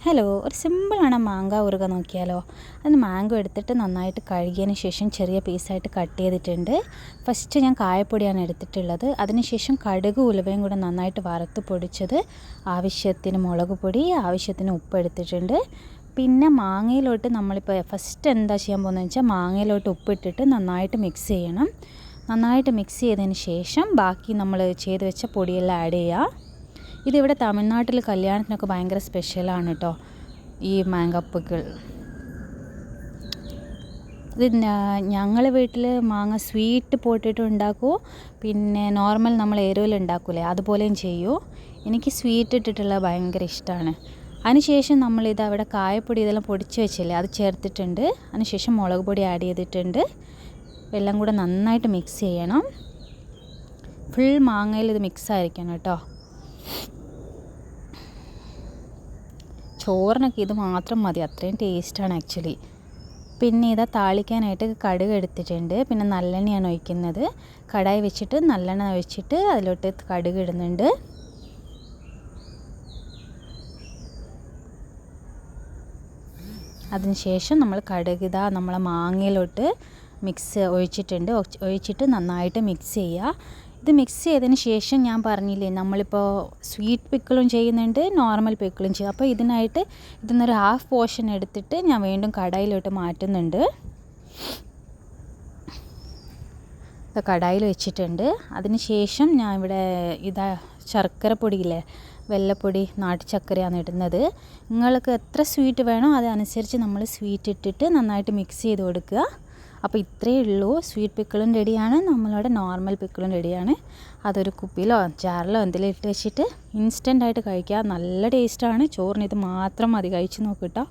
Hello, ഒരു സിമ്പിളാണ് മാങ്ങ ഊറുക നോക്കിയാലോ. അതിന് മാംഗോ എടുത്തിട്ട് നന്നായിട്ട് കഴുകിയതിന് ശേഷം ചെറിയ പീസായിട്ട് കട്ട് ചെയ്തിട്ടുണ്ട്. ഫസ്റ്റ് ഞാൻ കായപ്പൊടിയാണ് എടുത്തിട്ടുള്ളത്. അതിനുശേഷം കടുക് ഉലുവയും കൂടെ നന്നായിട്ട് വറുത്ത് പൊടിച്ചത്, ആവശ്യത്തിന് മുളക് പൊടി, ആവശ്യത്തിന് ഉപ്പ് എടുത്തിട്ടുണ്ട്. പിന്നെ മാങ്ങയിലോട്ട് നമ്മളിപ്പോൾ ഫസ്റ്റ് എന്താ ചെയ്യാൻ പോകുന്നതെന്ന് വെച്ചാൽ മാങ്ങയിലോട്ട് ഉപ്പിട്ടിട്ട് നന്നായിട്ട് മിക്സ് ചെയ്യണം. നന്നായിട്ട് മിക്സ് ചെയ്തതിന് ശേഷം ബാക്കി നമ്മൾ ചെയ്ത് വെച്ച പൊടിയെല്ലാം ആഡ് ചെയ്യുക. ഇതിവിടെ തമിഴ്നാട്ടിൽ കല്യാണത്തിനൊക്കെ ഭയങ്കര സ്പെഷ്യലാണ് കേട്ടോ, ഈ മാങ്ങാപ്പിക്കിൾ. ഇത് ഞങ്ങൾ വീട്ടിൽ മാങ്ങ സ്വീറ്റ് പോട്ടിട്ട് ഉണ്ടാക്കുമോ, പിന്നെ നോർമൽ നമ്മൾ എരിവിൽ ഉണ്ടാക്കൂലേ അതുപോലെയും ചെയ്യൂ. എനിക്ക് സ്വീറ്റ് ഇട്ടിട്ടുള്ള ഭയങ്കര ഇഷ്ടമാണ്. അതിനുശേഷം നമ്മളിത് അവിടെ കായപ്പൊടി ഇതെല്ലാം പൊടിച്ച് വെച്ചില്ലേ അത് ചേർത്തിട്ടുണ്ട്. അതിനുശേഷം മുളക് പൊടി ആഡ് ചെയ്തിട്ടുണ്ട്. എല്ലാം കൂടെ നന്നായിട്ട് മിക്സ് ചെയ്യണം. ഫുൾ മാങ്ങയിൽ ഇത് മിക്സ് ആയിരിക്കണം കേട്ടോ. ചോറിനൊക്കെ ഇത് മാത്രം മതി, അത്രയും ടേസ്റ്റാണ് ആക്ച്വലി. പിന്നെ ഇതാ താളിക്കാനായിട്ട് കടുക് എടുത്തിട്ടുണ്ട്. പിന്നെ നല്ലെണ്ണയാണ് ഒഴിക്കുന്നത്. കടായി വെച്ചിട്ട് നല്ലെണ്ണ ഒഴിച്ചിട്ട് അതിലോട്ട് കടുക് ഇടുന്നുണ്ട്. അതിനുശേഷം നമ്മൾ കടുക് ഇതാ നമ്മളെ മാങ്ങയിലോട്ട് ഒഴിച്ചിട്ട് നന്നായിട്ട് മിക്സ് ചെയ്യുക. ഇത് മിക്സ് ചെയ്തതിന് ശേഷം ഞാൻ പറഞ്ഞില്ലേ നമ്മളിപ്പോൾ സ്വീറ്റ് പിക്കിളും ചെയ്യുന്നുണ്ട്, നോർമൽ പിക്കിളും ചെയ്യും. അപ്പോൾ ഇതിനായിട്ട് ഇതിന്നൊരു ഹാഫ് പോർഷൻ എടുത്തിട്ട് ഞാൻ വീണ്ടും കടായിലോട്ട് മാറ്റുന്നുണ്ട്. ഇത് കടായിൽ വെച്ചിട്ടുണ്ട്. അതിന് ശേഷം ഞാൻ ഇവിടെ ശർക്കര പൊടിയില്ലേ, വെല്ലപ്പൊടി, നാട്ടു ചക്കരയാണ് ഇടുന്നത്. നിങ്ങൾക്ക് എത്ര സ്വീറ്റ് വേണോ അതനുസരിച്ച് നമ്മൾ സ്വീറ്റ് ഇട്ടിട്ട് നന്നായിട്ട് മിക്സ് ചെയ്ത് കൊടുക്കുക. അപ്പോൾ ഇത്രയേ ഉള്ളൂ. സ്വീറ്റ് പിക്കിളും റെഡിയാണ്, നമ്മളുടെ നോർമൽ പിക്കിളും റെഡിയാണ്. അതൊരു കുപ്പിയിലോ ജാറിലോ എന്തെങ്കിലും ഇട്ട് വെച്ചിട്ട് ഇൻസ്റ്റൻ്റായിട്ട് കഴിക്കുക. നല്ല ടേസ്റ്റാണ്. ചോറിന് ഇത് മാത്രം മതി, കഴിച്ച് നോക്കിട്ടോ.